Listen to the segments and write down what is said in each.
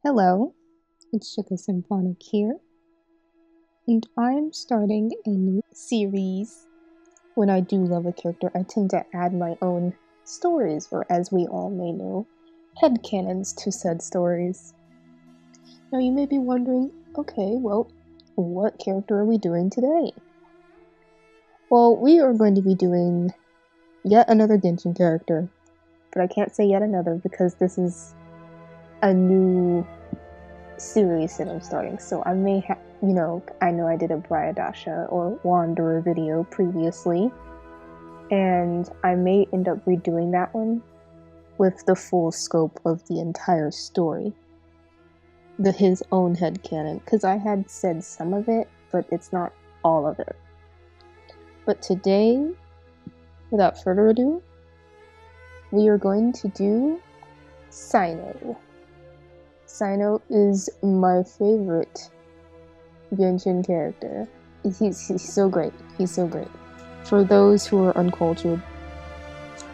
Hello, it's Suggaah Symphonic here, and I'm starting a new series. When I do love a character, I tend to add my own stories, or as we all may know, headcanons to said stories. Now you may be wondering, okay, well, what character are we doing today? Well, we are going to be doing yet another Genshin character, but I can't say yet another because this is a new series that I'm starting, so I may have, I know I did a Brayadasha or Wanderer video previously, and I may end up redoing that one with the full scope of the entire story. His own headcanon, because I had said some of it, but it's not all of it. But today, without further ado, we are going to do Cyno. Cyno is my favorite Genshin character. He's so great. He's so great. For those who are uncultured,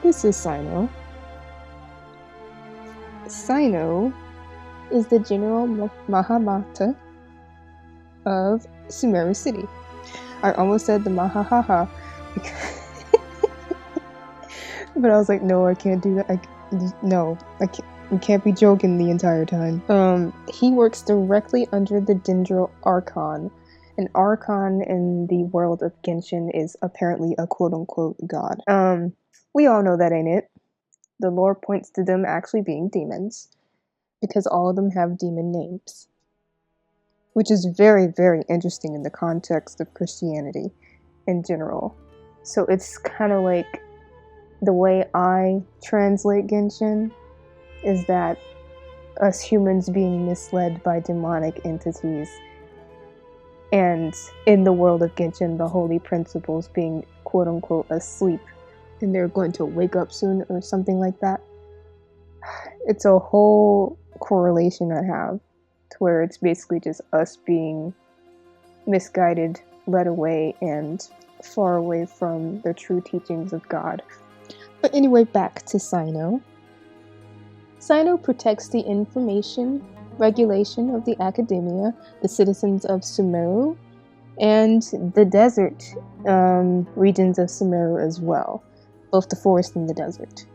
this is Cyno. Cyno is the General Mahamata of Sumeru City. I almost said the Mahahaha, but I was like, no, I can't do that. I can't. We can't be joking the entire time. He works directly under the Dendro Archon. An Archon in the world of Genshin is apparently a quote-unquote god. We all know that ain't it. The lore points to them actually being demons, because all of them have demon names. Which is very, very interesting in the context of Christianity in general. So it's kind of like the way I translate Genshin is that us humans being misled by demonic entities, and in the world of Genshin, the holy principles being quote-unquote asleep, and they're going to wake up soon or something like that. It's a whole correlation I have to where it's basically just us being misguided, led away, and far away from the true teachings of God. But anyway, back to Cyno. Cyno protects the information regulation of the academia, the citizens of Sumeru, and the desert regions of Sumeru as well, both the forest and the desert.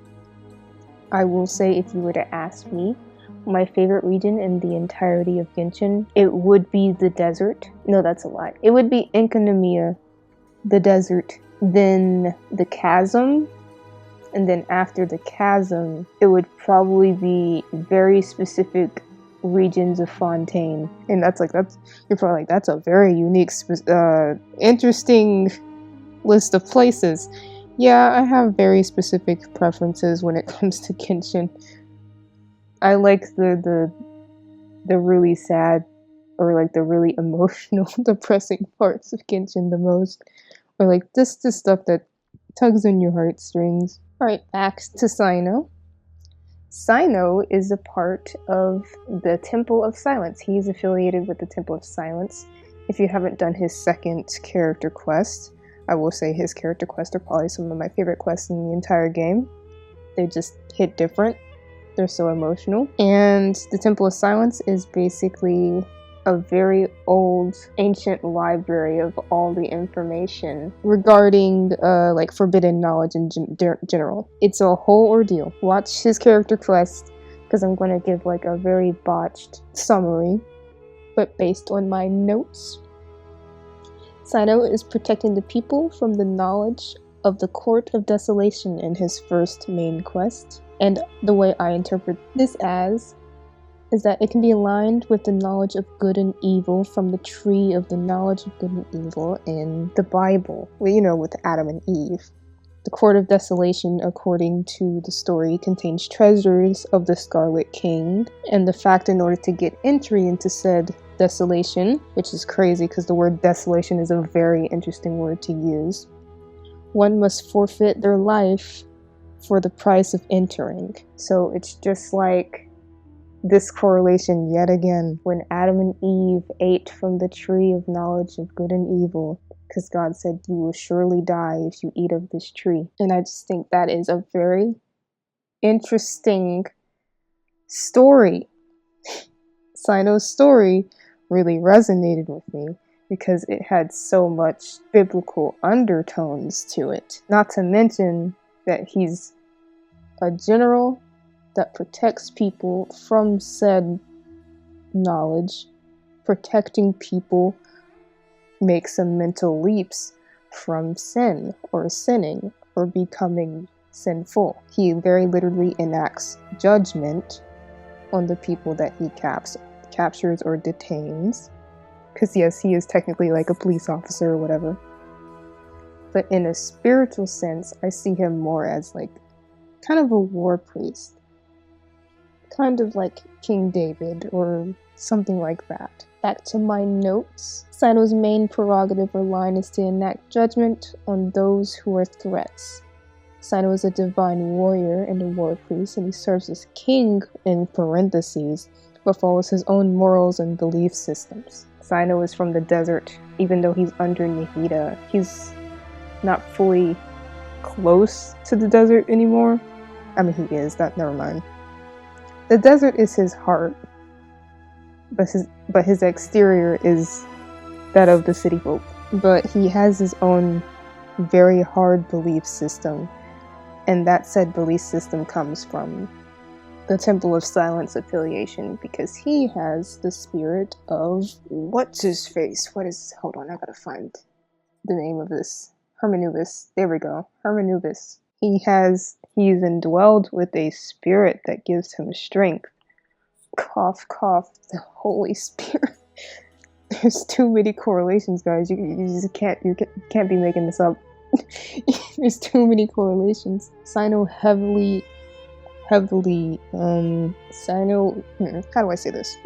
I will say, if you were to ask me, my favorite region in the entirety of Genshin, it would be the desert. No, that's a lie. It would be Enkanomiya, the desert, then the chasm, and then after the chasm, it would probably be very specific regions of Fontaine. And you're probably like, that's a very unique, interesting list of places. Yeah, I have very specific preferences when it comes to Genshin. I like the really sad, or like the really emotional, depressing parts of Genshin the most. Or like this stuff that tugs on your heartstrings. Alright, back to Cyno. Cyno is a part of the Temple of Silence. He's affiliated with the Temple of Silence. If you haven't done his second character quest, I will say his character quests are probably some of my favorite quests in the entire game. They just hit different. They're so emotional. And the Temple of Silence is basically a very old, ancient library of all the information regarding like forbidden knowledge in general. It's a whole ordeal. Watch his character quest, because I'm going to give like a very botched summary, but based on my notes. Cyno is protecting the people from the knowledge of the Court of Desolation in his first main quest. And the way I interpret this is that it can be aligned with the knowledge of good and evil from the tree of the knowledge of good and evil in the Bible, with Adam and Eve. The Court of Desolation, according to the story, contains treasures of the Scarlet King, and the fact in order to get entry into said desolation, which is crazy because the word desolation is a very interesting word to use, one must forfeit their life for the price of entering. So it's just like this correlation yet again, when Adam and Eve ate from the tree of knowledge of good and evil, because God said, you will surely die if you eat of this tree. And I just think that is a very interesting story. Cyno's story really resonated with me because it had so much biblical undertones to it. Not to mention that he's a general that protects people from said knowledge. Protecting people makes some mental leaps from sin or sinning or becoming sinful. He very literally enacts judgment on the people that he captures or detains. Because yes, he is technically like a police officer or whatever. But in a spiritual sense, I see him more as like kind of a war priest. Kind of like King David or something like that. Back to my notes. Cyno's main prerogative or line is to enact judgment on those who are threats. Cyno is a divine warrior and a war priest, and he serves as king in parentheses, but follows his own morals and belief systems. Cyno is from the desert, even though he's under Nahida. He's not fully close to the desert anymore. I mean, he is, never mind. The desert is his heart, but his exterior is that of the city folk. But he has his own very hard belief system, and that said belief system comes from the Temple of Silence affiliation, because he has the spirit of what's his face? Hold on, I gotta find the name of this. Hermanubis. There we go. Hermanubis. He's indwelled with a spirit that gives him strength. Cough, cough, the Holy Spirit. There's too many correlations, guys. You just can't be making this up. There's too many correlations. Cyno how do I say this?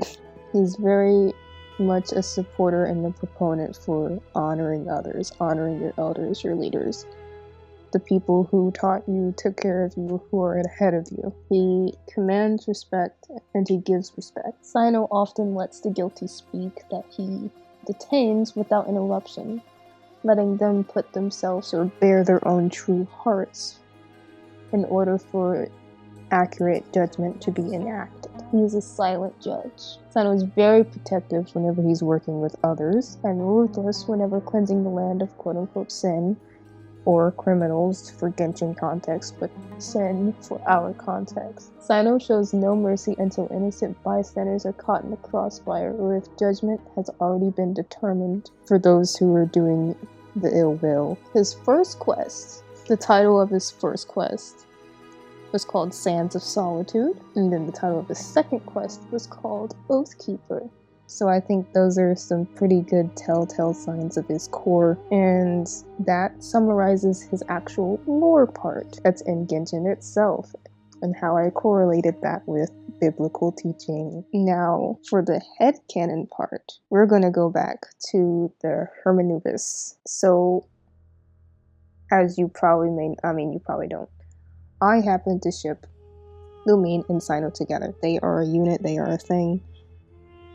He's very much a supporter and a proponent for honoring others, honoring your elders, your leaders, the people who taught you, took care of you, who are ahead of you. He commands respect and he gives respect. Cyno often lets the guilty speak that he detains without interruption, letting them put themselves or bare their own true hearts in order for accurate judgment to be enacted. He is a silent judge. Cyno is very protective whenever he's working with others, and ruthless whenever cleansing the land of quote-unquote sin, or criminals for Genshin context, but sin for our context. Cyno shows no mercy until innocent bystanders are caught in the crossfire, or if judgment has already been determined for those who are doing the ill will. His first quest, the title of his first quest, was called Sands of Solitude, and then the title of his second quest was called Oathkeeper. So I think those are some pretty good telltale signs of his core, and that summarizes his actual lore part that's in Genshin itself, and how I correlated that with biblical teaching. Now, for the headcanon part, we're going to go back to the Hermanubis. So, as you probably you probably don't. I happen to ship Lumine and Cyno together. They are a unit, they are a thing.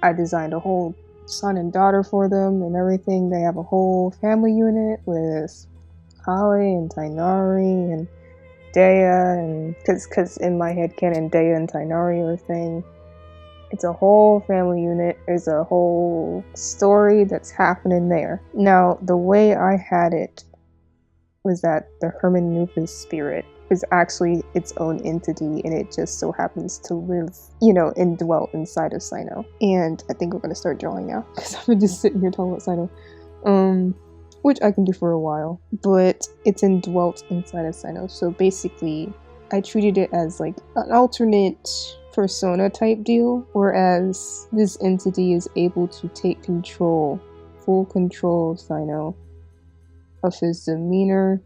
I designed a whole son and daughter for them and everything. They have a whole family unit with Holly and Tainari and Dea, and because in my head canon Dea and Tainari are a thing. It's a whole family unit. There's a whole story that's happening there. Now, the way I had it was that the Hermanubis spirit is actually its own entity, and it just so happens to live, indwelt inside of Cyno. And I think we're going to start drawing now, because I've been just sitting here talking about Cyno. Which I can do for a while, but it's indwelt inside of Cyno. So basically, I treated it as like an alternate persona type deal, whereas this entity is able to take full control of Cyno, of his demeanor,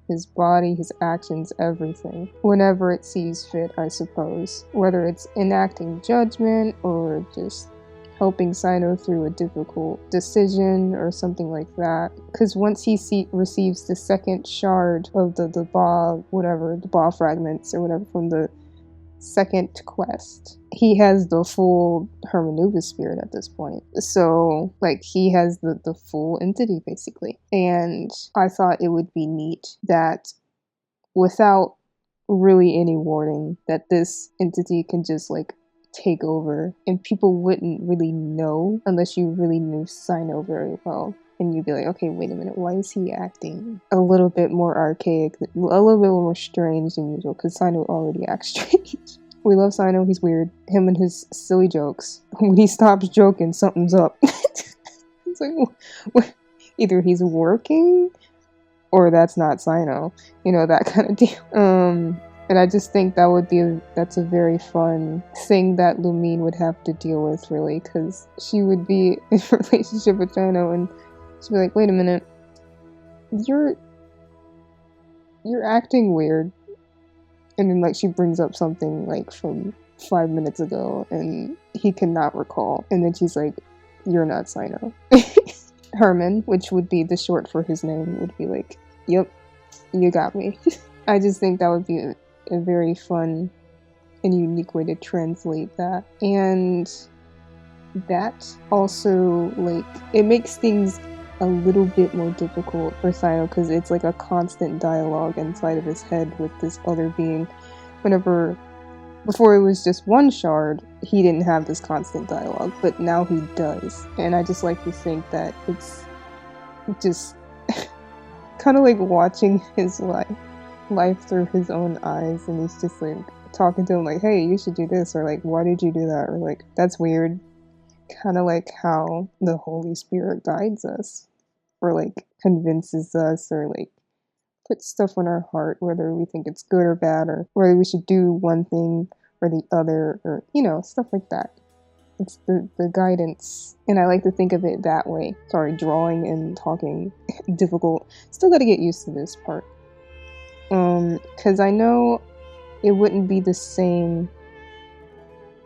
his body, his actions, everything, whenever it sees fit, I suppose. Whether it's enacting judgment or just helping Cyno through a difficult decision or something like that. Because once he receives the second shard of the Ba fragments or whatever from the second quest, he has the full Hermanubis spirit at this point. So, he has the full entity, basically. And I thought it would be neat that, without really any warning, that this entity can just, take over, and people wouldn't really know unless you really knew Cyno very well. And you'd be like, okay, wait a minute, why is he acting a little bit more archaic, a little bit more strange than usual? Because Cyno already acts strange. We love Cyno, he's weird. Him and his silly jokes. When he stops joking, something's up. It's like, either he's working, or that's not Cyno. You know, that kind of deal. And I just think that's a very fun thing that Lumine would have to deal with, really, because she would be in a relationship with Cyno, and she'd be like, wait a minute, you're acting weird. And then, like, she brings up something, like, from 5 minutes ago, and he cannot recall. And then she's like, you're not Cyno. Herman, which would be the short for his name, would be like, yep, you got me. I just think that would be a very fun and unique way to translate that. And that also, like, it makes things a little bit more difficult for Cyno, because it's like a constant dialogue inside of his head with this other being. Before it was just one shard, he didn't have this constant dialogue, but now he does. And I just like to think that it's just kind of like watching his life through his own eyes, and he's just like talking to him like, hey, you should do this, or like, why did you do that, or like, that's weird. Kind of like how the Holy Spirit guides us, or like convinces us, or like puts stuff on our heart, whether we think it's good or bad, or whether we should do one thing or the other, or, you know, stuff like that. It's the guidance, and I like to think of it that way. Sorry, drawing and talking, difficult. Still gotta get used to this part. Because I know it wouldn't be the same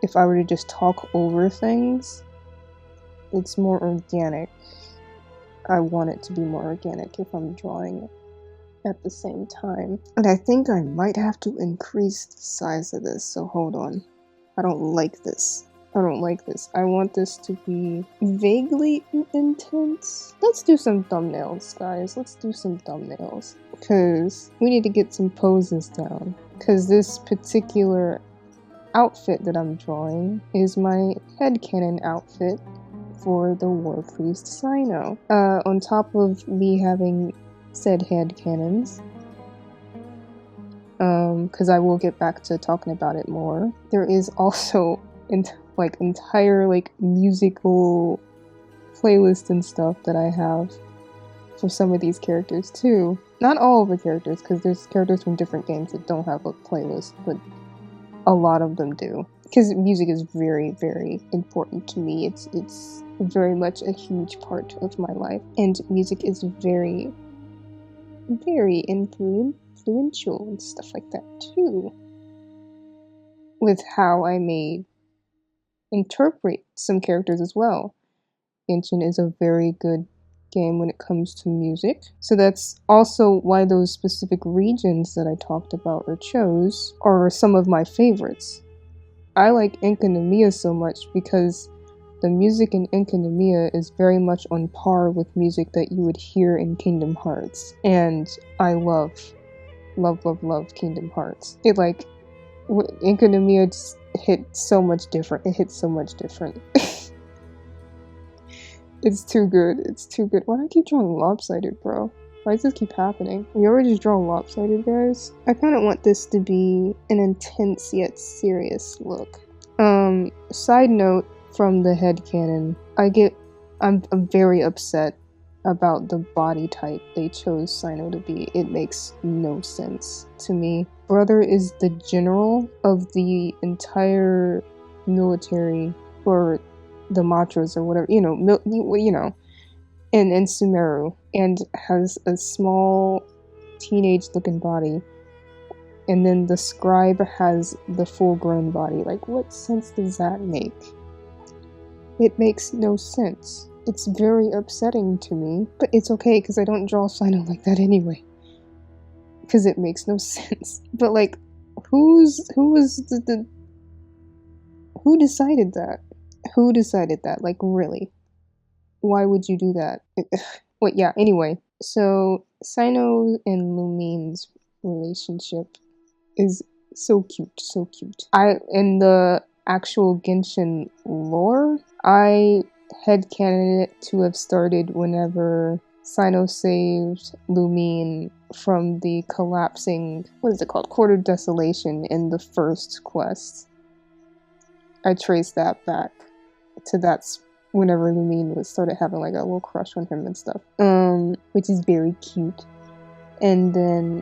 if I were to just talk over things. It's more organic. I want it to be more organic if I'm drawing it at the same time. And I think I might have to increase the size of this, so hold on. I don't like this. I don't like this. I want this to be vaguely intense. Let's do some thumbnails, guys. Let's do some thumbnails. Because we need to get some poses down. Because this particular outfit that I'm drawing is my headcanon outfit for the War Priest Cyno. On top of me having said headcanons, because I will get back to talking about it more, there is also entire musical playlist and stuff that I have for some of these characters too. Not all of the characters, because there's characters from different games that don't have a playlist, but a lot of them do. Because music is very, very important to me. It's very much a huge part of my life, and music is very, very influential and stuff like that too, with how I may interpret some characters as well. Genshin is a very good game when it comes to music, so that's also why those specific regions that I talked about or chose are some of my favorites. I like Enkanomiya so much because the music in Enkanomiya is very much on par with music that you would hear in Kingdom Hearts, and I love Kingdom Hearts. Enkanomiya just hit so much different. It hits so much different. It's too good. It's too good. Why do I keep drawing lopsided, bro? Why does this keep happening? We already just draw lopsided, guys. I kind of want this to be an intense yet serious look. Side note from the headcanon, I'm very upset about the body type they chose Cyno to be. It makes no sense to me. Brother is the general of the entire military, or the Matras, or whatever, in Sumeru, and has a small teenage looking body, and then the scribe has the full grown body. Like, what sense does that make? It makes no sense. It's very upsetting to me, but it's okay because I don't draw Cyno like that anyway, because it makes no sense. But like, who decided that? Who decided that? Like, really? Why would you do that? Wait, yeah, anyway. So, Cyno and Lumine's relationship is so cute, so cute. In the actual Genshin lore, I headcanon it to have started whenever Cyno saved Lumine from the collapsing, what is it called, Court of Desolation in the first quest. I traced that back to that's whenever Lumine started having like a little crush on him and stuff. Which is very cute. And then,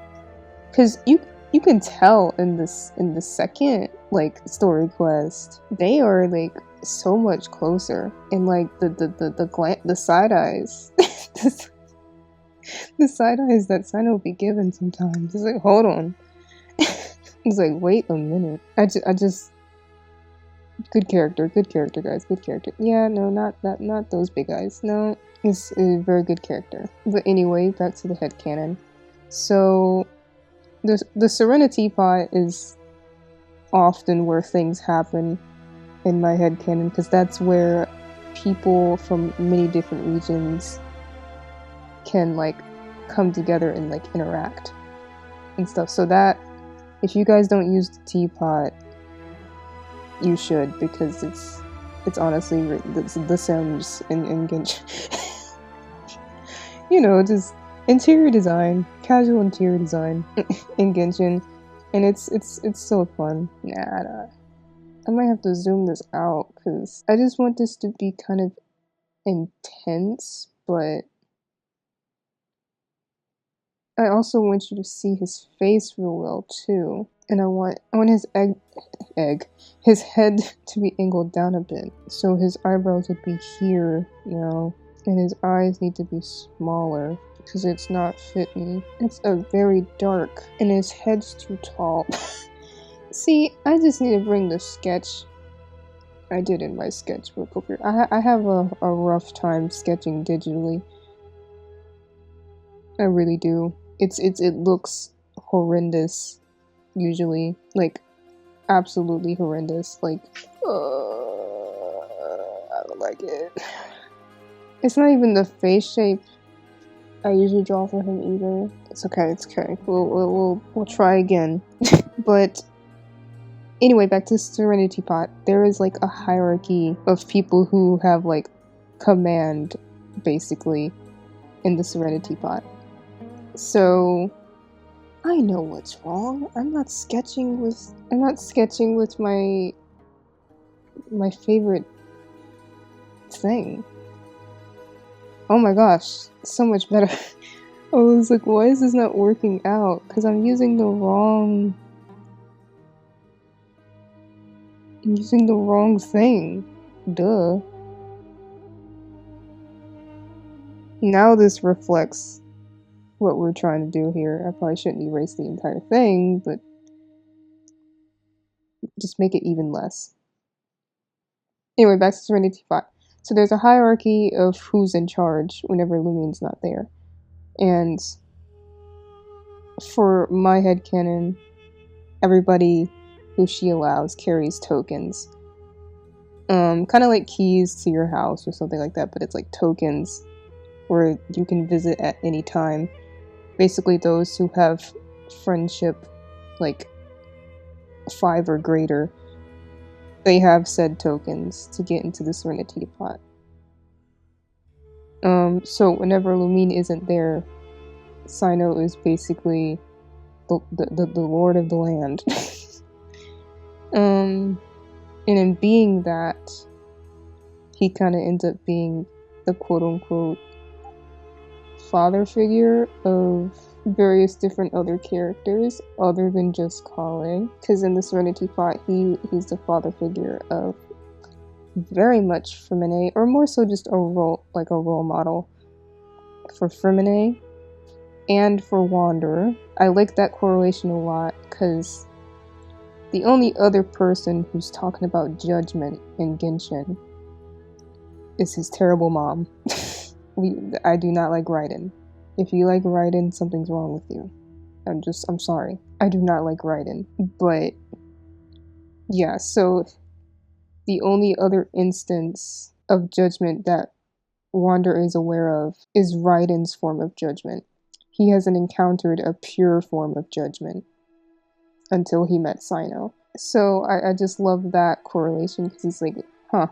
cause you can tell in the second like story quest, they are like so much closer, and like the side eyes, the side eyes that Cyno be given sometimes. It's like, hold on. It's like, wait a minute. I just good character, guys, good character. Yeah, no, not those big eyes. No, it's a very good character. But anyway, back to the headcanon. So the Serenity Pot is often where things happen in my headcanon, because that's where people from many different regions can like come together and like interact and stuff. So that, if you guys don't use the teapot, you should, because it's honestly the Sims in Genshin. You know, just interior design, casual interior design in Genshin, and it's so fun. Nah, I might have to zoom this out because I just want this to be kind of intense, but I also want you to see his face real well too, and I want his his head to be angled down a bit, so his eyebrows would be here, you know, and his eyes need to be smaller because it's not fitting. It's a very dark, and his head's too tall. See, I just need to bring the sketch I did in my sketchbook over here. I have a rough time sketching digitally. I really do. It looks horrendous usually, like absolutely horrendous. Like, I don't like it. It's not even the face shape I usually draw for him either. It's okay. It's okay. We'll try again. But anyway, back to Serenity Pot. There is like a hierarchy of people who have like command, basically, in the Serenity Pot. So I know what's wrong. I'm not sketching with my favorite thing. Oh my gosh, so much better. I was like, why is this not working out? Because I'm using the wrong thing. Duh. Now this reflects what we're trying to do here. I probably shouldn't erase the entire thing, but just make it even less. Anyway, back to Serenity Pot. So there's a hierarchy of who's in charge whenever Lumine's not there. And for my headcanon, everybody who she allows carries tokens. Kind of like keys to your house or something like that, but it's like tokens where you can visit at any time. Basically, those who have friendship like 5 or greater, they have said tokens to get into the Serenity Pot. So whenever Lumine isn't there, Cyno is basically the lord of the land. And in being that, he kind of ends up being the quote-unquote father figure of various different other characters other than just Kale, because in the Serenity Pot he's the father figure of very much Femine, or more so just a role model for Femine and for Wanderer. I like that correlation a lot because the only other person who's talking about judgment in Genshin is his terrible mom. I do not like Raiden. If you like Raiden, something's wrong with you. I'm sorry. I do not like Raiden. But yeah, so the only other instance of judgment that Wander is aware of is Raiden's form of judgment. He hasn't encountered a pure form of judgment until he met Cyno. So I just love that correlation because he's like, huh,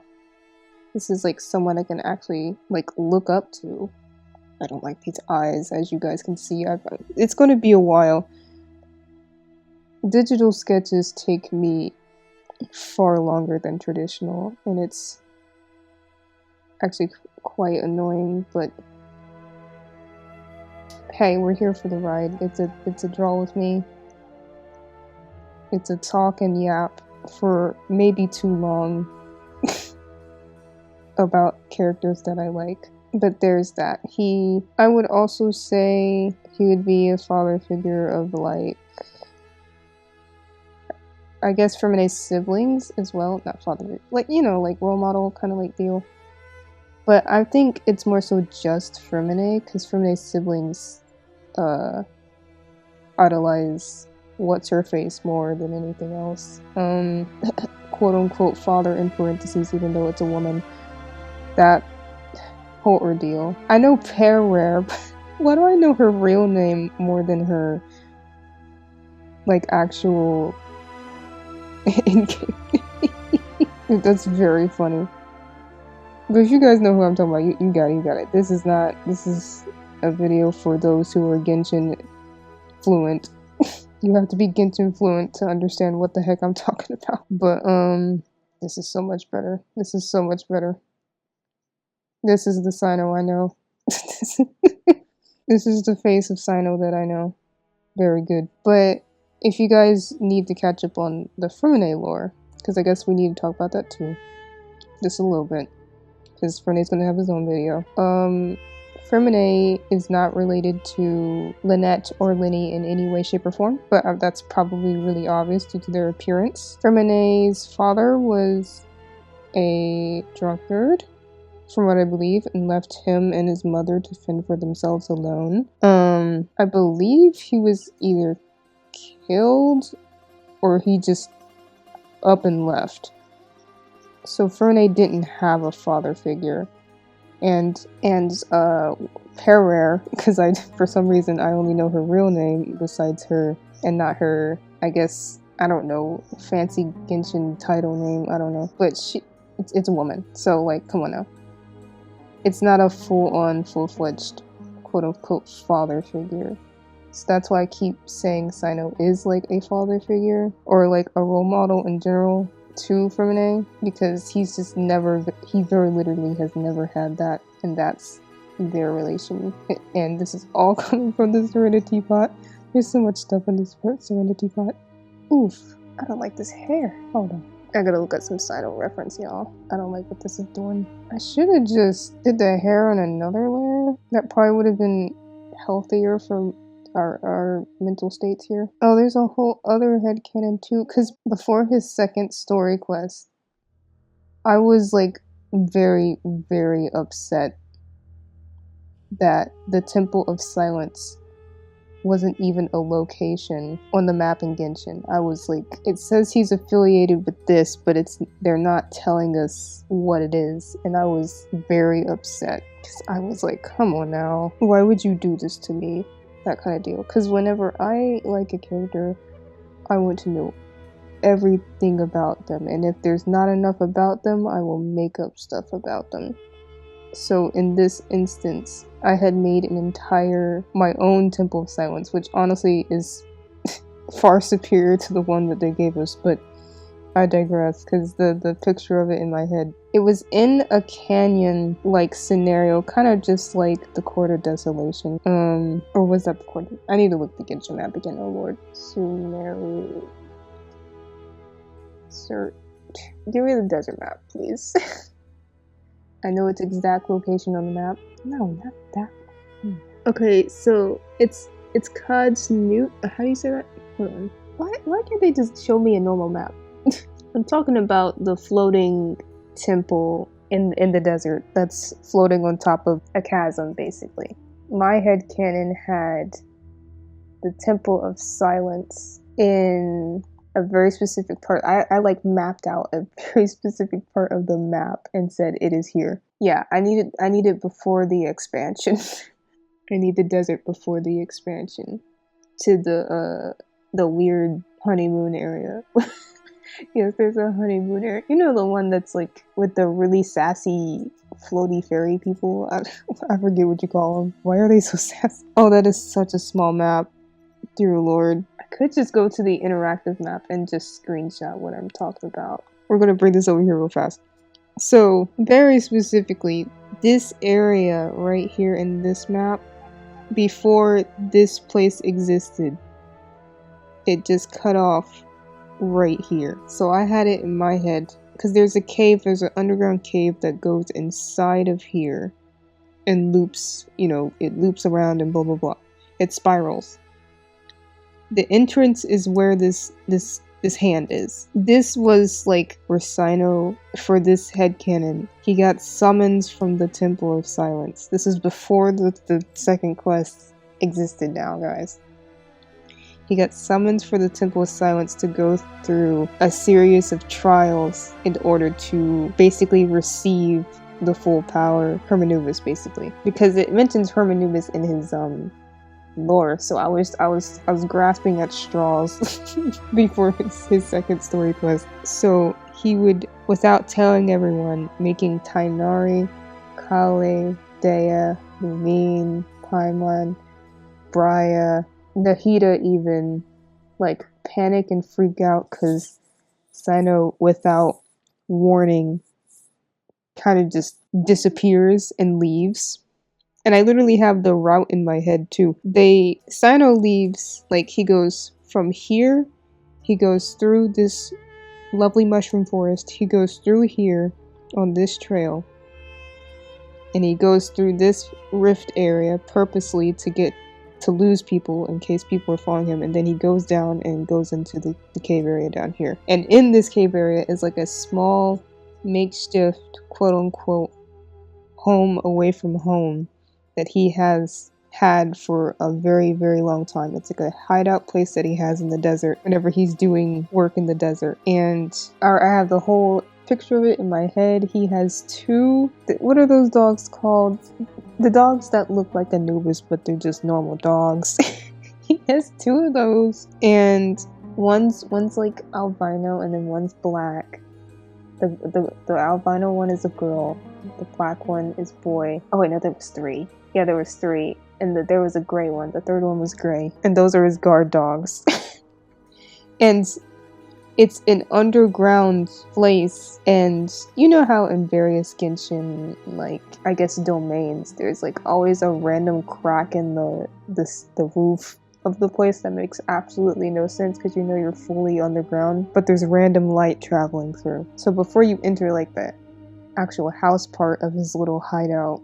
this is like someone I can actually like look up to. I don't like these eyes, as you guys can see. It's going to be a while. Digital sketches take me far longer than traditional, and it's actually quite annoying, but hey, we're here for the ride. It's a draw with me. It's a talk and yap for maybe too long about characters that I like. But there's that. I would also say he would be a father figure of like, I guess Fermine's siblings as well. Not father, like, you know, like role model kind of like deal. But I think it's more so just Fermine, because Fermine's siblings idolize what's-her-face more than anything else. Quote-unquote father in parentheses, even though it's a woman. That whole ordeal. I know Pereire, but why do I know her real name more than her, like, actual... That's very funny. But if you guys know who I'm talking about, you got it. This is a video for those who are Genshin fluent. You have to be Genshin fluent to understand what the heck I'm talking about. But, this is so much better. This is so much better. This is the Cyno I know. This is the face of Cyno that I know. Very good. But if you guys need to catch up on the Fermine lore, because I guess we need to talk about that too. Just a little bit. Because Fermine's gonna have his own video. Fermine is not related to Lynette or Linny in any way, shape, or form, but that's probably really obvious due to their appearance. Fermine's father was a drunkard, from what I believe, and left him and his mother to fend for themselves alone. I believe he was either killed or he just up and left. So Fermine didn't have a father figure. And Pereire, because for some reason I only know her real name besides her, and not her, I guess, I don't know, fancy Genshin title name, I don't know. But it's a woman, so like, come on now. It's not a full-on, full-fledged, quote-unquote father figure. So that's why I keep saying Cyno is like a father figure, or like a role model in general to Fermine, because he very literally has never had that, and that's their relation. And this is all coming from the Serenity Pot. There's so much stuff in this Serenity Pot. Oof, I don't like this hair. Hold on. I gotta look at some Cyno reference, y'all. I don't like what this is doing. I should have just did the hair on another layer. That probably would have been healthier for our mental states here. Oh, there's a whole other headcanon too, because before his second story quest, I was like very, very upset that the Temple of Silence wasn't even a location on the map in Genshin. I was like, it says he's affiliated with this, but they're not telling us what it is, and I was very upset, because I was like, come on now, why would you do this to me? That kind of deal. Because whenever I like a character, I want to know everything about them, and if there's not enough about them, I will make up stuff about them. So in this instance, I had made my own Temple of Silence, which honestly is far superior to the one that they gave us, but I digress, because the picture of it in my head, it was in a canyon-like scenario, kind of just like the Court of Desolation. Or was that the Court? I need to look the Genshin map again, oh lord. Sumeru. Sir, give me the desert map, please. I know its exact location on the map. No, not that. Okay, so it's Cod's Newt. How do you say that? Hold on. Why can't they just show me a normal map? I'm talking about the floating temple in the desert that's floating on top of a chasm, basically. My headcanon had the Temple of Silence in a very specific part. I like mapped out a very specific part of the map and said it is here. Yeah, I need it before the expansion. I need the desert before the expansion to the weird honeymoon area. Yes, there's a honeymoon area. You know the one that's like with the really sassy floaty fairy people? I forget what you call them. Why are they so sassy? Oh, that is such a small map. Dear Lord. I could just go to the interactive map and just screenshot what I'm talking about. We're gonna bring this over here real fast. So, very specifically, this area right here in this map, before this place existed, it just cut off right here. So I had it in my head, because there's an underground cave that goes inside of here and loops, it loops around and blah blah blah. It spirals. The entrance is where this hand is. This was like where Cyno, for this headcanon, he got summons from the Temple of Silence. This is before the second quest existed now, guys. He got summons for the Temple of Silence to go through a series of trials in order to basically receive the full power, Hermanubis basically. Because it mentions Hermanubis in his lore, so I was grasping at straws before his second story quest. So he would, without telling everyone, making Tainari, Kale, Dea, Luvine, Paimon, Brya, Nahida even, like, panic and freak out because Cyno, without warning, kind of just disappears and leaves. And I literally have the route in my head too. Cyno leaves, like, he goes from here, he goes through this lovely mushroom forest, he goes through here on this trail, and he goes through this rift area purposely to lose people in case people are following him, and then he goes down and goes into the cave area down here. And in this cave area is like a small makeshift quote-unquote home away from home that he has had for a very, very long time. It's like a hideout place that he has in the desert whenever he's doing work in the desert. And I have the whole picture of it in my head. He has two, what are those dogs called? The dogs that look like Anubis, but they're just normal dogs. He has two of those, and one's like albino and then one's black. The albino one is a girl, the black one is boy. Oh wait, no, there was three. Yeah, there was three, and there was a gray one. The third one was gray, and those are his guard dogs. And it's an underground place, and you know how in various Genshin, like, I guess domains, there's like always a random crack in the roof of the place that makes absolutely no sense because you know you're fully underground, but there's random light traveling through. So before you enter like the actual house part of his little hideout,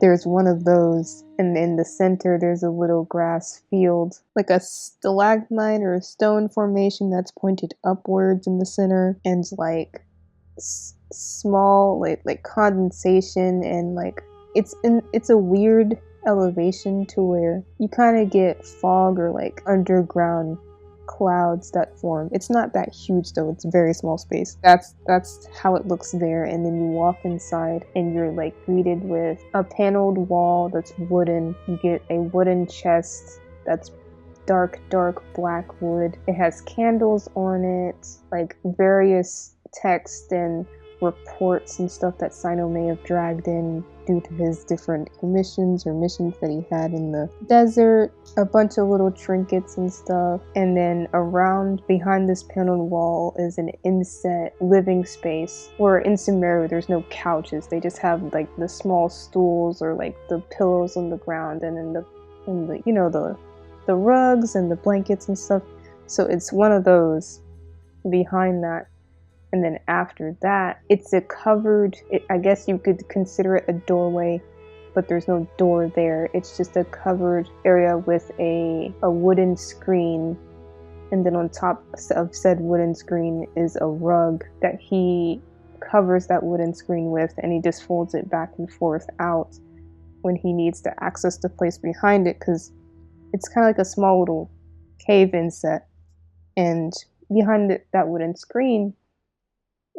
there's one of those, and in the center there's a little grass field, like a stalagmite or a stone formation that's pointed upwards in the center, and like small like condensation, and like it's a weird elevation to where you kind of get fog or like underground clouds that form. It's not that huge though, it's a very small space. That's how it looks there. And then you walk inside and you're like greeted with a paneled wall that's wooden. You get a wooden chest that's dark black wood. It has candles on it, like various text and reports and stuff that Cyno may have dragged in due to his different missions that he had in the desert, a bunch of little trinkets and stuff. And then around behind this paneled wall is an inset living space, where in Sumeru there's no couches, they just have like the small stools or like the pillows on the ground, and then the you know, the rugs and the blankets and stuff. So it's one of those behind that. And then after that, it's a covered, I guess you could consider it a doorway, but there's no door there. It's just a covered area with a wooden screen. And then on top of said wooden screen is a rug that he covers that wooden screen with, and he just folds it back and forth out when he needs to access the place behind it, because it's kind of like a small little cave inset. And behind that wooden screen,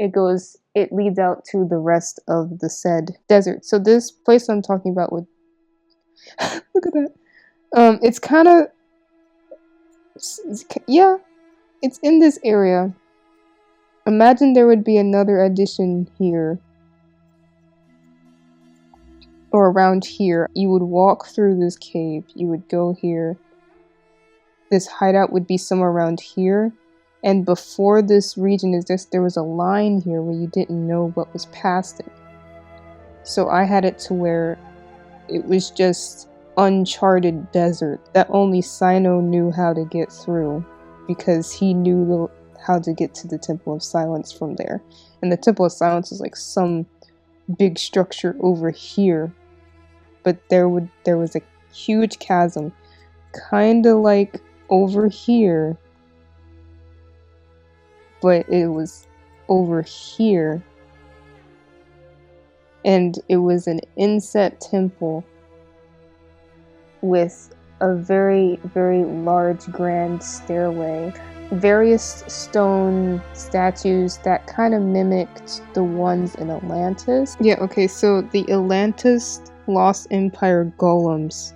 it leads out to the rest of the said desert. So this place I'm talking about would look at that. It's kind of, yeah, it's in this area. Imagine there would be another addition here. Or around here. You would walk through this cave. You would go here. This hideout would be somewhere around here. And before this region is this, there was a line here where you didn't know what was past it. So I had it to where it was just uncharted desert that only Cyno knew how to get through, because he knew how to get to the Temple of Silence from there. And the Temple of Silence is like some big structure over here, but there was a huge chasm, kind of like over here, but it was over here, and it was an inset temple with a very, very large grand stairway, various stone statues that kind of mimicked the ones in Atlantis. Yeah, okay, so the Atlantis Lost Empire golems,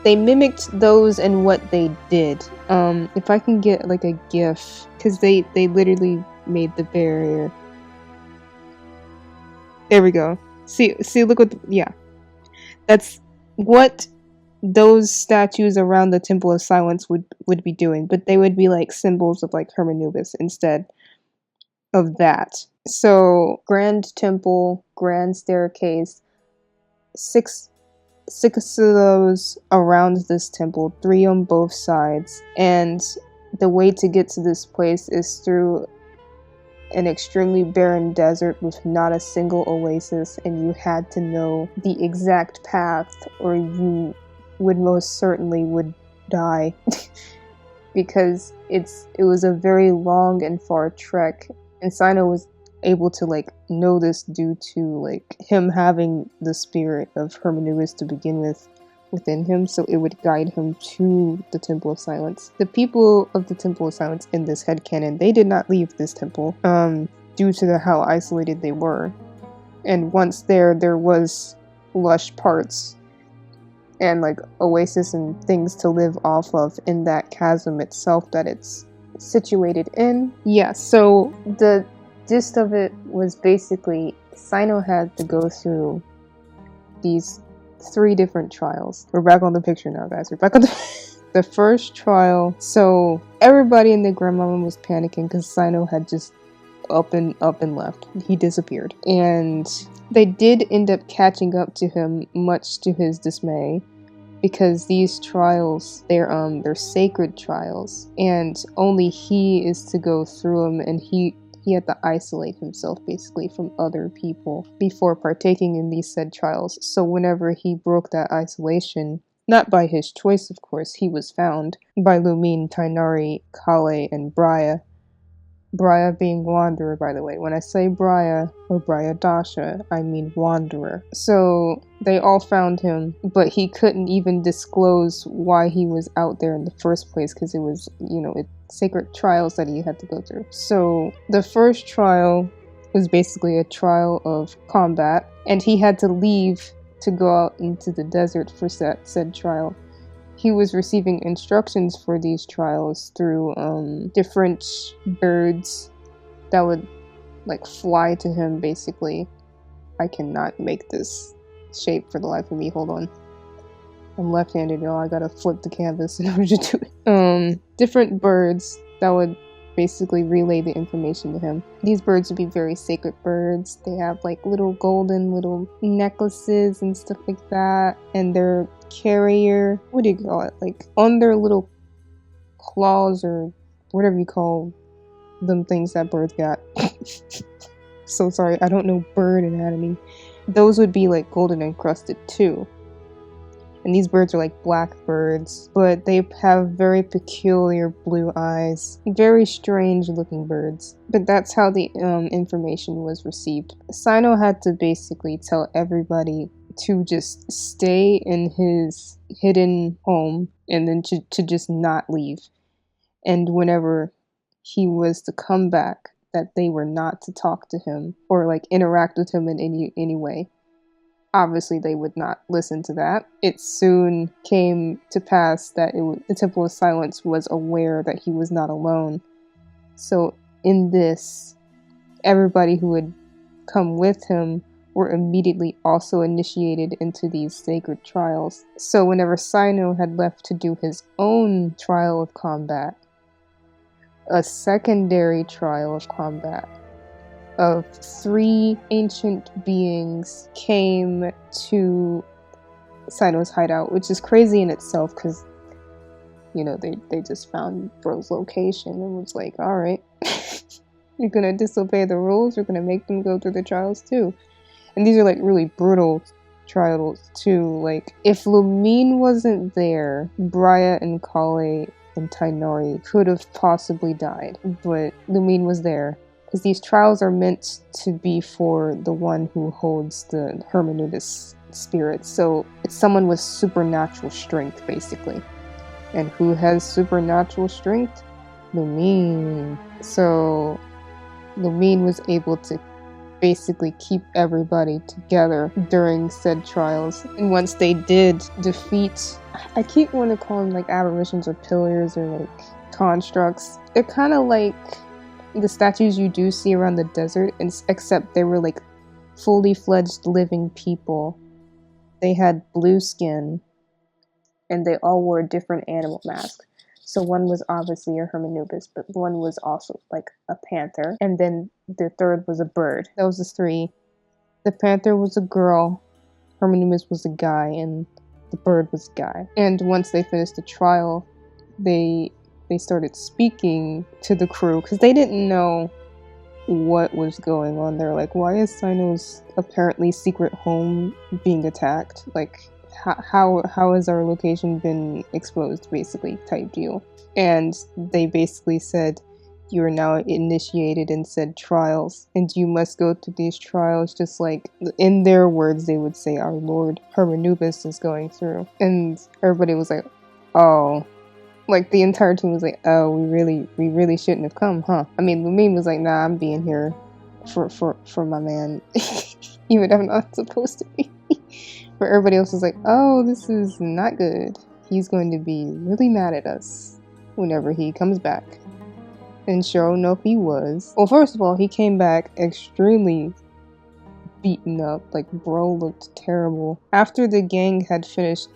they mimicked those and what they did. If I can get like a gif, because they literally made the barrier. There we go. See, look what, yeah. That's what those statues around the Temple of Silence would be doing, but they would be like symbols of like Hermanubis instead of that. So, Grand Temple, Grand Staircase, six of those around this temple, 3 on both sides, and the way to get to this place is through an extremely barren desert with not a single oasis, and you had to know the exact path or you would most certainly would die because it was a very long and far trek, and Cyno was able to like know this due to like him having the spirit of Hermanubis to begin with within him, so it would guide him to the Temple of Silence. The people of the Temple of Silence in this headcanon, they did not leave this temple due to how isolated they were, and once there was lush parts and like oasis and things to live off of in that chasm itself that it's situated in. Yeah, so the gist of it was basically Cyno had to go through these 3 different trials. We're back on the picture now, guys. We're back on the first trial. So everybody in the grandmama was panicking because Cyno had just up and left. He disappeared. And they did end up catching up to him, much to his dismay, because these trials, they're sacred trials, and only he is to go through them, and he had to isolate himself basically from other people before partaking in these said trials. So whenever he broke that isolation, not by his choice of course, he was found by Lumine, Tainari, Kale, and Brya. Brya being Wanderer, by the way. When I say Brya or Brya Dasha, I mean Wanderer. So they all found him, but he couldn't even disclose why he was out there in the first place because it was, sacred trials that he had to go through. So the first trial was basically a trial of combat, and he had to leave to go out into the desert for said trial. He was receiving instructions for these trials through different birds that would like fly to him basically. I cannot make this shape for the life of me. Hold on. I'm left-handed, y'all. I gotta flip the canvas in order to do it. Different birds that would basically relay the information to him. These birds would be very sacred birds. They have like little golden little necklaces and stuff like that, and their carrier, what do you call it, like on their little claws or whatever you call them things that birds got. So sorry, I don't know bird anatomy. Those would be like golden encrusted too. And these birds are like black birds, but they have very peculiar blue eyes. Very strange looking birds. But that's how the information was received. Cyno had to basically tell everybody to just stay in his hidden home and then to just not leave. And whenever he was to come back, that they were not to talk to him or like interact with him in any way. Obviously, they would not listen to that. It soon came to pass that the Temple of Silence was aware that he was not alone. So in this, everybody who had come with him were immediately also initiated into these sacred trials. So whenever Cyno had left to do his own trial of combat, a secondary trial of combat of 3 ancient beings came to Cyno's hideout, which is crazy in itself because, you know, they just found bro's location and was like, alright, you're gonna disobey the rules, you're gonna make them go through the trials too. And these are like really brutal trials too. Like, if Lumine wasn't there, Briah and Kale and Tainari could have possibly died, but Lumine was there. Because these trials are meant to be for the one who holds the Hermenubis spirit. So it's someone with supernatural strength, basically. And who has supernatural strength? Lumine. So Lumine was able to basically keep everybody together during said trials. And once they did defeat, I keep wanting to call them like apparitions or pillars or like constructs. They're kind of like the statues you do see around the desert, except they were like fully fledged living people. They had blue skin and they all wore different animal masks. So one was obviously a Hermenubis, but one was also like a panther. And then the third was a bird. That was the 3. The panther was a girl, Hermenubis was a guy, and the bird was a guy. And once they finished the trial, they started speaking to the crew because they didn't know what was going on. They're like, why is Cyno's apparently secret home being attacked? Like, how has our location been exposed, basically, type deal. And they basically said, you are now initiated in said trials, and you must go through these trials just like, in their words, they would say, our Lord Hermenubis is going through. And everybody was like, oh. Like, the entire team was like, oh, we really shouldn't have come, huh? I mean, Lumine was like, nah, I'm being here for my man, even if I'm not supposed to be. But everybody else was like, oh, this is not good. He's going to be really mad at us whenever he comes back. And sure enough, he was. Well, first of all, he came back extremely beaten up. Like, bro looked terrible. After the gang had finished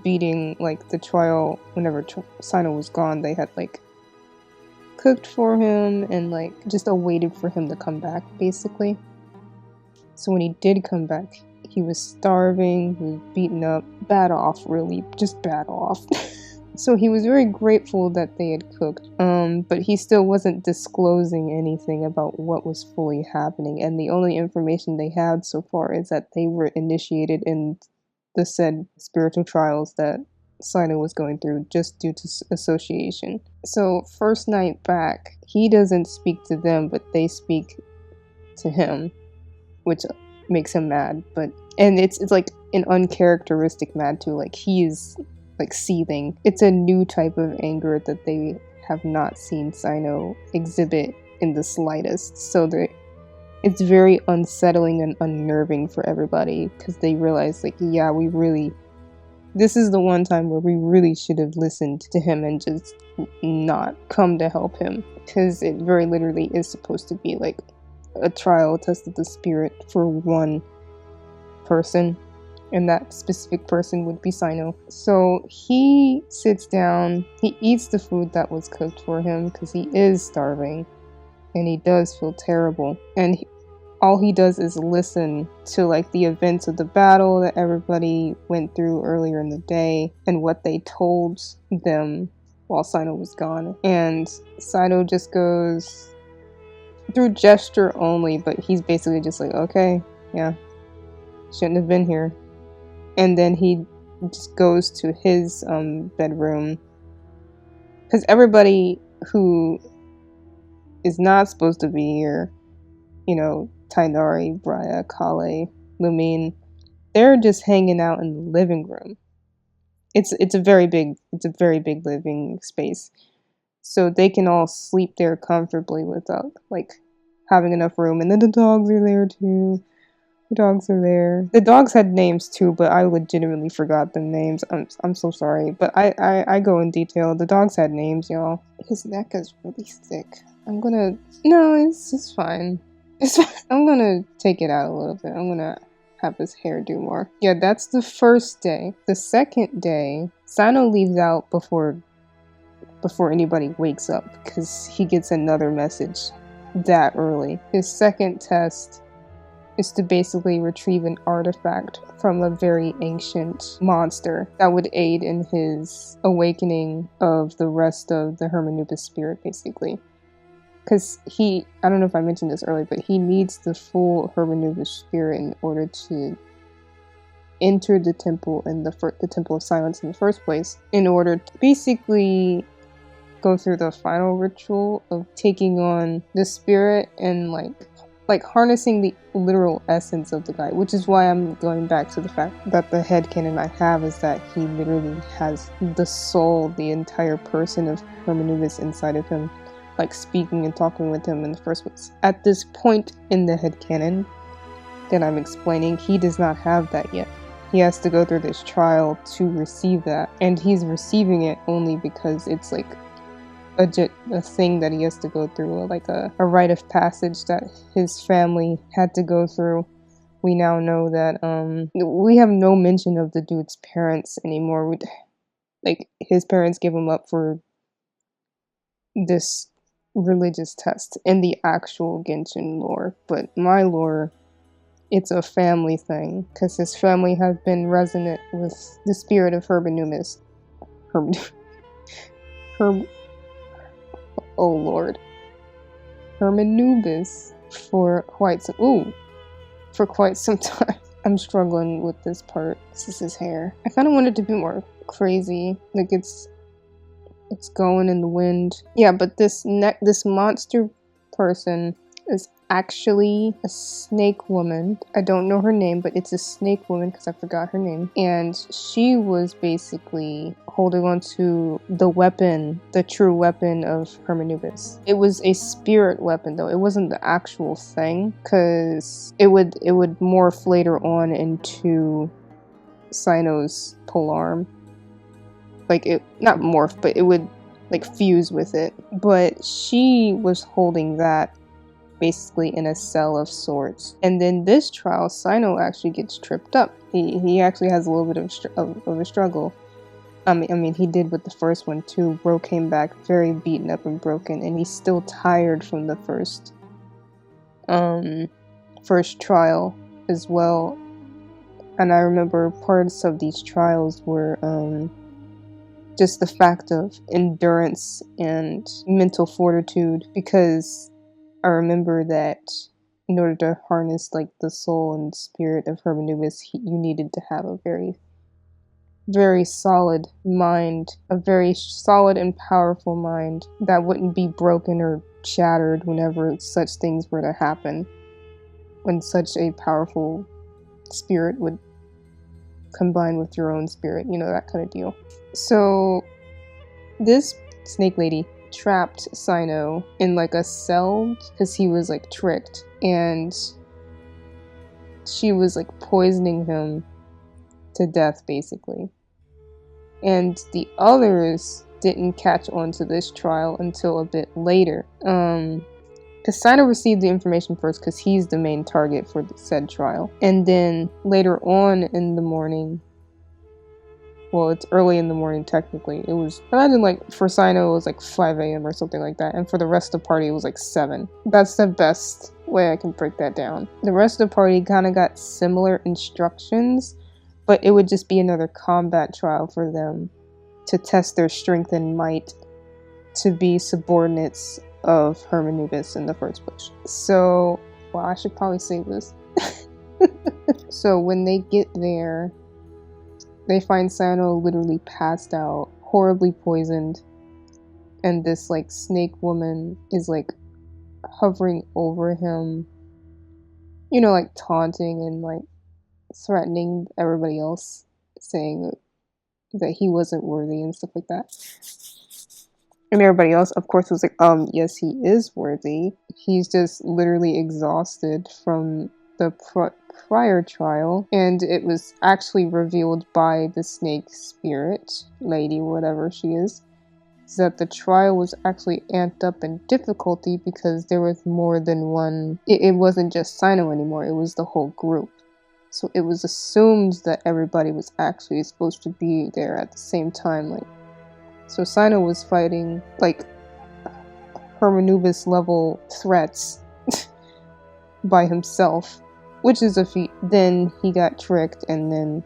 beating, like, the trial, whenever Cyno was gone, they had, like, cooked for him and, like, just awaited for him to come back, basically. So when he did come back, he was starving, he was beaten up, bad off, really, just bad off. So he was very grateful that they had cooked, but he still wasn't disclosing anything about what was fully happening, and the only information they had so far is that they were initiated in the said spiritual trials that Cyno was going through just due to association. So first night back, he doesn't speak to them, but they speak to him, which makes him mad. And it's like an uncharacteristic mad too. Like, he is like seething. It's a new type of anger that they have not seen Cyno exhibit in the slightest. So it's very unsettling and unnerving for everybody because they realize, like, yeah, this is the one time where we really should have listened to him and just not come to help him, because it very literally is supposed to be like a trial test of the spirit for one person, and that specific person would be Cyno. So he sits down, he eats the food that was cooked for him because he is starving and he does feel terrible, and all he does is listen to like the events of the battle that everybody went through earlier in the day and what they told them while Cyno was gone. And Cyno just goes through gesture only, but he's basically just like, okay, yeah, shouldn't have been here. And then he just goes to his bedroom, because everybody who is not supposed to be here, you know, Tainari, Briah, Kale, Lumine, they're just hanging out in the living room. It's a very big living space, so they can all sleep there comfortably without like having enough room. And then the dogs are there too. The dogs are there. The dogs had names too, but I legitimately forgot the names. I'm so sorry, but I go in detail. The dogs had names, y'all. His neck is really thick. I'm gonna... No, it's fine. It's fine. I'm gonna take it out a little bit. I'm gonna have his hair do more. Yeah, that's the first day. The second day, Cyno leaves out before anybody wakes up because he gets another message that early. His second test is to basically retrieve an artifact from a very ancient monster that would aid in his awakening of the rest of the Hermanubis spirit, basically. Because I don't know if I mentioned this earlier, but he needs the full Hermanubis spirit in order to enter the temple and the Temple of Silence in the first place, in order to basically go through the final ritual of taking on the spirit and like harnessing the literal essence of the guy, which is why I'm going back to the fact that the headcanon I have is that he literally has the soul, the entire person of Hermanubis inside of him, like speaking and talking with him in the first place. At this point in the headcanon that I'm explaining, he does not have that yet. He has to go through this trial to receive that, and he's receiving it only because it's like a thing that he has to go through, like a rite of passage that his family had to go through. We now know that we have no mention of the dude's parents anymore. Like, his parents give him up for this religious test in the actual Genshin lore, but my lore, it's a family thing, because his family has been resonant with the spirit of Hermanubis. Oh lord. Hermanubis for quite some time. I'm struggling with this part. This is his hair. I kind of want it to be more crazy. Like it's going in the wind. Yeah, but this monster person is actually a snake woman. I don't know her name, but it's a snake woman because I forgot her name. And she was basically holding on to the weapon, the true weapon of Hermanubis. It was a spirit weapon though. It wasn't the actual thing, because it would morph later on into Cyno's polearm. Like, it not morph, but it would like fuse with it. But she was holding that basically in a cell of sorts. And then this trial, Cyno actually gets tripped up. He actually has a little bit of a struggle. I mean, he did with the first one too. Bro came back very beaten up and broken, and he's still tired from the first trial as well. And I remember parts of these trials were just the fact of endurance and mental fortitude, because I remember that in order to harness like the soul and spirit of Hermanubis, you needed to have a very, very solid mind, a very solid and powerful mind that wouldn't be broken or shattered whenever such things were to happen, when such a powerful spirit would combine with your own spirit, you know, that kind of deal. So this snake lady trapped Cyno in like a cell because he was like tricked, and she was like poisoning him to death basically. And the others didn't catch on to this trial until a bit later. Because Cyno received the information first because he's the main target for the said trial. And then later on in the morning, well, it's early in the morning technically. It was, imagine like for Cyno it was like 5 a.m. or something like that. And for the rest of the party it was like 7. That's the best way I can break that down. The rest of the party kind of got similar instructions, but it would just be another combat trial for them to test their strength and might to be subordinates of Hermanubis in the first place. So, well, I should probably say this. So when they get there, they find Cyno literally passed out, horribly poisoned, and this like snake woman is like hovering over him, you know, like taunting and like threatening everybody else, saying that he wasn't worthy and stuff like that. And everybody else, of course, was like, yes, he is worthy. He's just literally exhausted from the prior trial, and it was actually revealed by the snake spirit lady, whatever she is, is that the trial was actually amped up in difficulty because there was more than one. It wasn't just Cyno anymore, it was the whole group. So it was assumed that everybody was actually supposed to be there at the same time. Like, so Cyno was fighting like Hermanubis level threats by himself, which is a feat. Then he got tricked, and then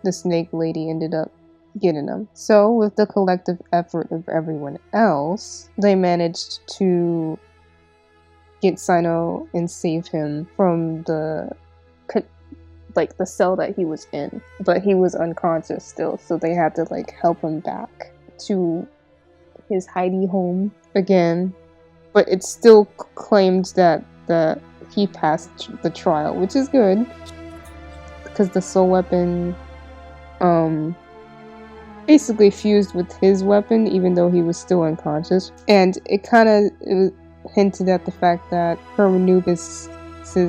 the snake lady ended up getting him. So with the collective effort of everyone else, they managed to get Cyno and save him from the cell that he was in. But he was unconscious still, so they had to like help him back to his hidey home again. But it still claimed that he passed the trial, which is good because the soul weapon basically fused with his weapon even though he was still unconscious. And it kind of hinted at the fact that Hermanubis'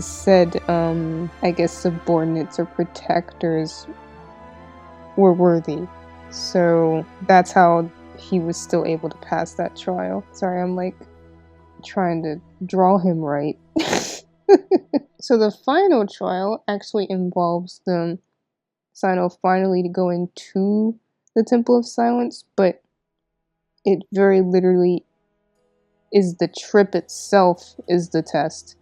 said I guess subordinates or protectors were worthy. So that's how he was still able to pass that trial. Sorry, I'm like trying to draw him right. So the final trial actually involves them Cyno finally going to the Temple of Silence, but it very literally is the trip itself is the test.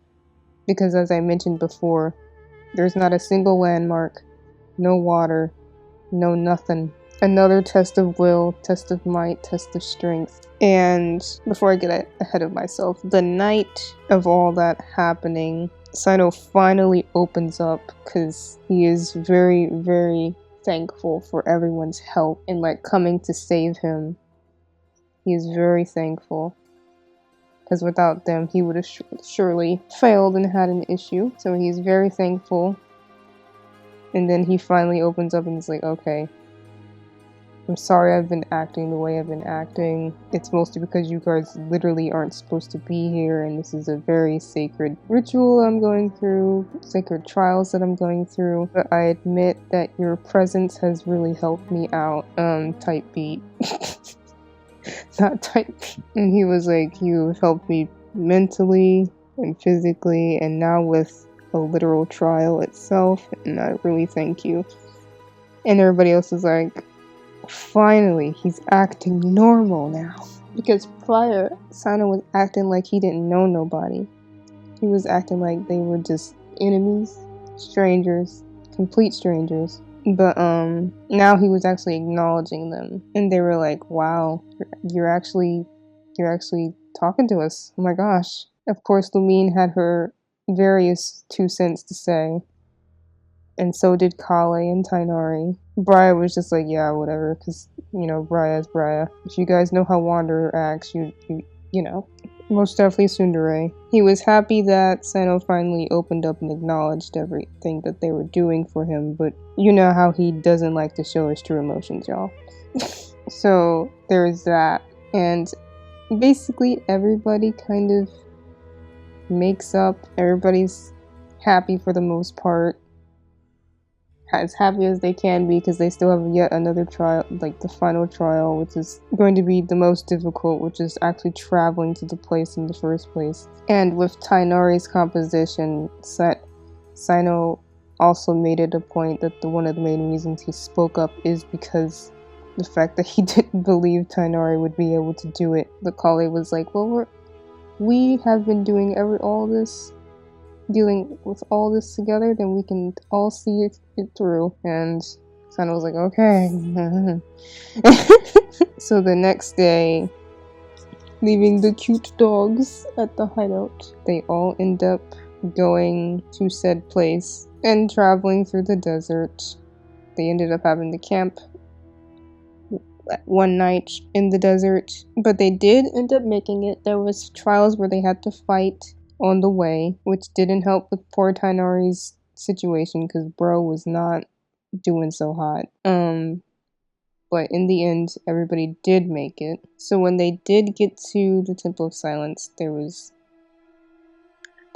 Because as I mentioned before, there's not a single landmark, no water, no nothing. Another test of will, test of might, test of strength. And before I get ahead of myself, the night of all that happening, Cyno finally opens up because he is very, very thankful for everyone's help and like coming to save him. He is very thankful because without them he would have surely failed and had an issue. So he's very thankful. And then he finally opens up and is like, okay, I'm sorry I've been acting the way I've been acting. It's mostly because you guys literally aren't supposed to be here, and this is a very sacred ritual I'm going through, sacred trials that I'm going through. But I admit that your presence has really helped me out. Type beat. Not type beat. And he was like, you've helped me mentally and physically, and now with a literal trial itself, and I really thank you. And everybody else is like, finally, he's acting normal now. Because prior, Cyno was acting like he didn't know nobody. He was acting like they were just enemies, strangers, complete strangers. But now he was actually acknowledging them, and they were like, "Wow, you're actually talking to us. Oh my gosh!" Of course, Lumine had her various 2 cents to say. And so did Kale and Tainari. Briar was just like, yeah, whatever, because, you know, Briar's Briar. If you guys know how Wanderer acts, you know. Most definitely Tsundere. He was happy that Cyno finally opened up and acknowledged everything that they were doing for him, but you know how he doesn't like to show his true emotions, y'all. So, there's that. And basically everybody kind of makes up. Everybody's happy for the most part. As happy as they can be because they still have yet another trial, like the final trial, which is going to be the most difficult, which is actually traveling to the place in the first place. And with Tainari's composition set, Cyno also made it a point that one of the main reasons he spoke up is because the fact that he didn't believe Tainari would be able to do it. The Kale was like, well, we have been doing dealing with all this together, then we can all see it through. And Cyno was like, okay. So the next day, leaving the cute dogs at the hideout, they all end up going to said place and traveling through the desert. They ended up having to camp one night in the desert, but they did end up making it. There was trials where they had to fight on the way, which didn't help with poor Tainari's situation because bro was not doing so hot. But in the end, everybody did make it. So when they did get to the Temple of Silence, there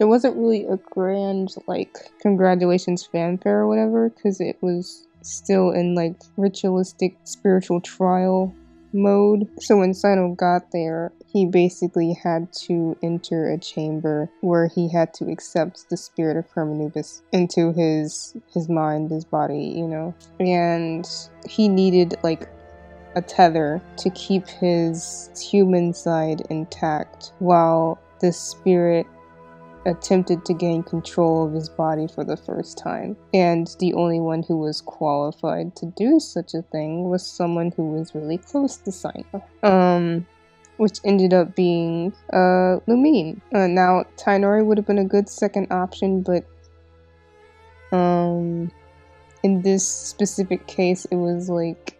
wasn't really a grand like congratulations fanfare or whatever, because it was still in like ritualistic spiritual trial mode. So when Cyno got there, he basically had to enter a chamber where he had to accept the spirit of Hermanubis into his mind, his body, you know. And he needed like a tether to keep his human side intact while the spirit attempted to gain control of his body for the first time. And the only one who was qualified to do such a thing was someone who was really close to Cyno. Which ended up being Lumine. Now, Tainori would have been a good second option, but in this specific case, it was like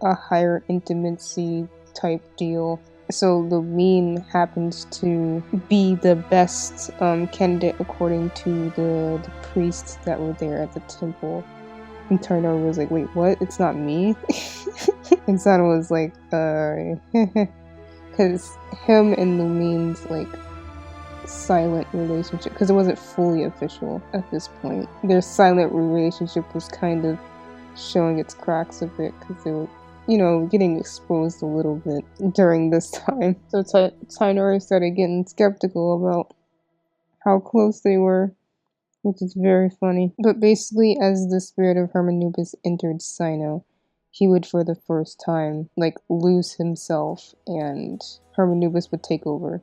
a higher intimacy type deal. So Lumine happened to be the best candidate according to the priests that were there at the temple. And Tainori was like, wait, what? It's not me? And Cyno was like, because him and Lumine's like silent relationship, because it wasn't fully official at this point, their silent relationship was kind of showing its cracks a bit, because they were, you know, getting exposed a little bit during this time. So Tainori started getting skeptical about how close they were, which is very funny. But basically, as the spirit of Hermanubis entered Cyno, he would for the first time like lose himself, and Hermanubis would take over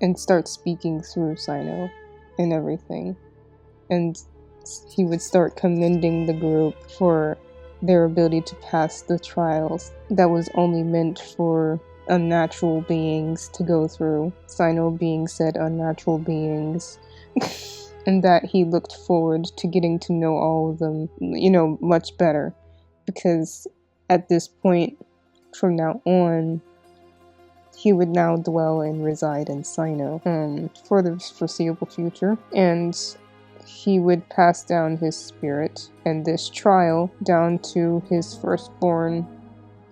and start speaking through Cyno and everything. And he would start commending the group for their ability to pass the trials that was only meant for unnatural beings to go through. Cyno being said unnatural beings. And that he looked forward to getting to know all of them, you know, much better. Because at this point, from now on, he would now dwell and reside in Cyno for the foreseeable future. And he would pass down his spirit and this trial down to his firstborn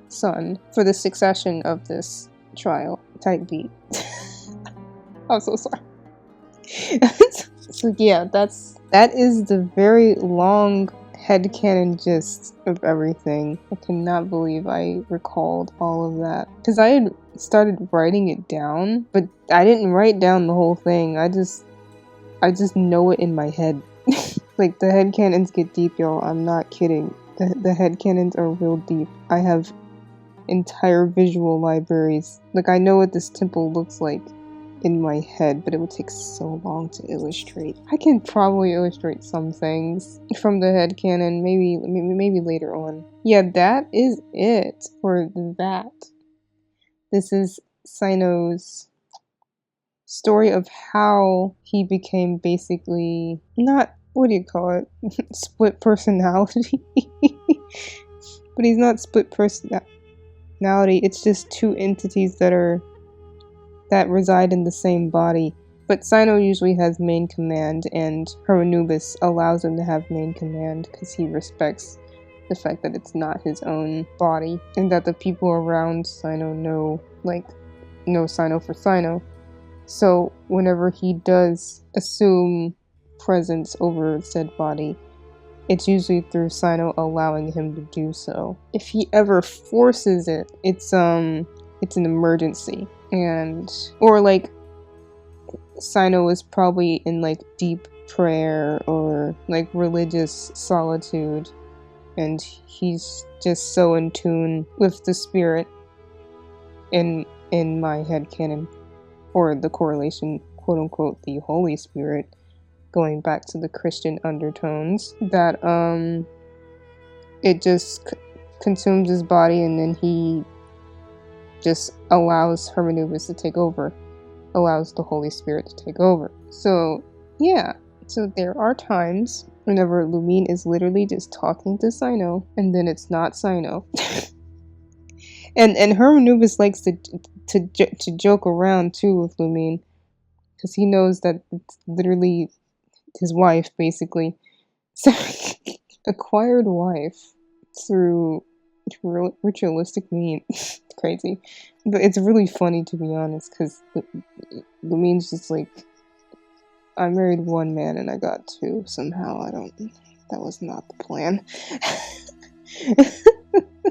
son for the succession of this trial. Type beat. I'm so sorry. So yeah, that is the very long headcanon gist of everything. I cannot believe I recalled all of that. Because I had started writing it down, but I didn't write down the whole thing. I just know it in my head. Like, the headcanons get deep, y'all. I'm not kidding. The headcanons are real deep. I have entire visual libraries. Like, I know what this temple looks like in my head, but it would take so long to illustrate. I can probably illustrate some things from the headcanon, maybe later on. Yeah, that is it for that. This is Cyno's story of how he became basically not, what do you call it? Split personality. But he's not split personality, it's just two entities that reside in the same body. But Cyno usually has main command, and Hermanubis allows him to have main command because he respects the fact that it's not his own body, and that the people around Cyno know Cyno for Cyno. So whenever he does assume presence over said body, it's usually through Cyno allowing him to do so. If he ever forces it, it's an emergency. Or like Cyno is probably in like deep prayer or like religious solitude, and he's just so in tune with the spirit in my headcanon, or the correlation, quote unquote, the Holy Spirit, going back to the Christian undertones, that it just consumes his body, and then he just allows Hermanubis to take over, allows the Holy Spirit to take over. So yeah, so there are times whenever Lumine is literally just talking to Cyno, and then it's not Cyno. and Hermanubis likes to joke around too with Lumine, because he knows that it's literally his wife, basically. So acquired wife through ritualistic means. Crazy. But it's really funny, to be honest, because Lumine's just like, I married one man and I got two somehow. That was not the plan.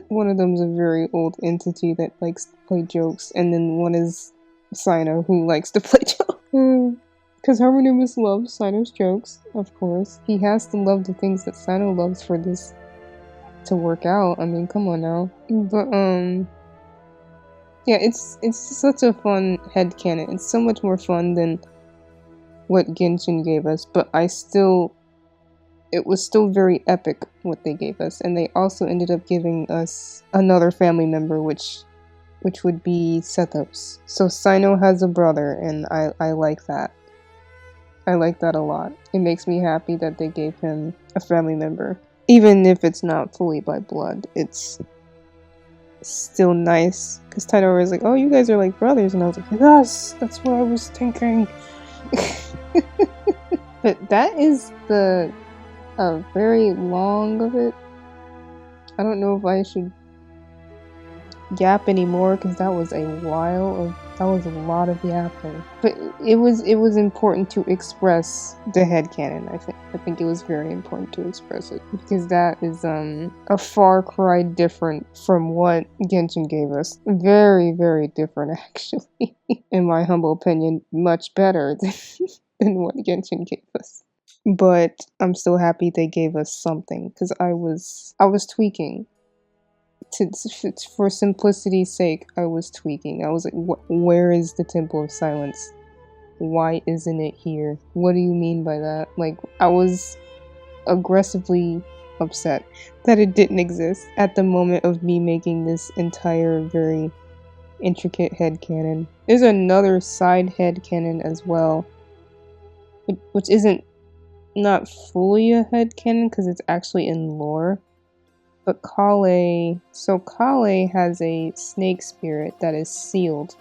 One of them's a very old entity that likes to play jokes, and then one is Cyno, who likes to play jokes. Because Harmonious loves Cyno's jokes, of course. He has to love the things that Cyno loves for this to work out. I mean, come on now. But, yeah, it's such a fun headcanon. It's so much more fun than what Genshin gave us, but it was still very epic what they gave us, and they also ended up giving us another family member, which would be Sethos. So Cyno has a brother, and I like that. I like that a lot. It makes me happy that they gave him a family member. Even if it's not fully by blood, it's still nice. Because Tidora was like, oh, you guys are like brothers, and I was like, yes, that's what I was thinking. But that is the very long of it. I don't know if I should yap anymore because that was a lot of yapping. But it was important to express the headcanon. I think it was very important to express it because that is a far cry different from what Genshin gave us. Very, very different actually. In my humble opinion, much better than what Genshin gave us. But I'm still happy they gave us something because I was tweaking. For simplicity's sake, I was tweaking. I was like, where is the Temple of Silence? Why isn't it here? What do you mean by that? Like, I was aggressively upset that it didn't exist at the moment of me making this entire very intricate headcanon. There's another side headcanon as well, which isn't not fully a headcanon because it's actually in lore. But Kale has a snake spirit that is sealed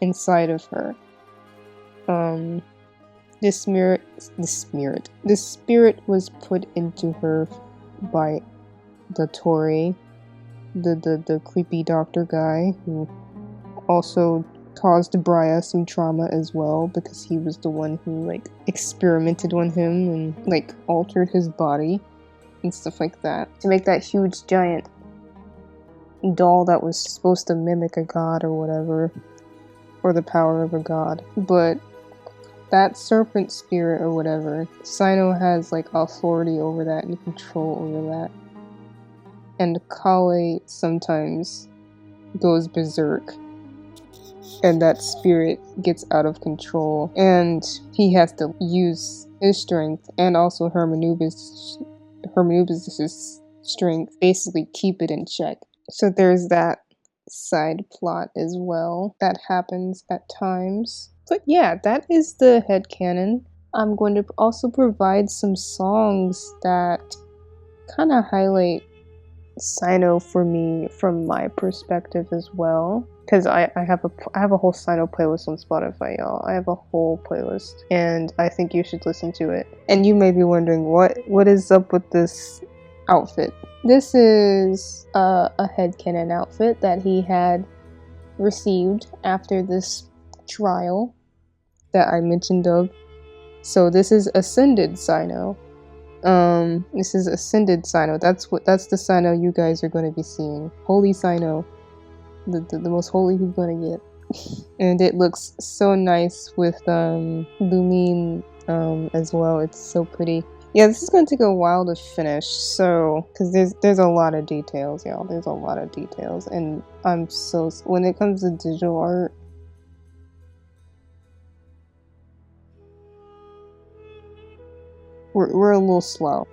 inside of her. This spirit was put into her by the Tori, the creepy doctor guy, who also caused Briar some trauma as well because he was the one who like experimented on him and like altered his body and stuff like that to make that huge giant doll that was supposed to mimic a god or whatever, or the power of a god. But that serpent spirit or whatever, Cyno has like authority over that and control over that. And Kale sometimes goes berserk, and that spirit gets out of control, and he has to use his strength and also Hermanubis' strength, basically keep it in check. So there's that side plot as well that happens at times. But yeah, that is the headcanon. I'm going to also provide some songs that kind of highlight Cyno for me from my perspective as well. Because I have a whole Cyno playlist on Spotify, y'all. I have a whole playlist, and I think you should listen to it. And you may be wondering, what is up with this outfit? This is a headcanon outfit that he had received after this trial that I mentioned of. So this is Ascended Cyno. This is Ascended Cyno. That's the Cyno you guys are going to be seeing. Holy Cyno. The most holy he's gonna get. And it looks so nice with Lumine as well. It's so pretty. Yeah, this is gonna take a while to finish, so because there's a lot of details, y'all. There's a lot of details, and when it comes to digital art, we're a little slow.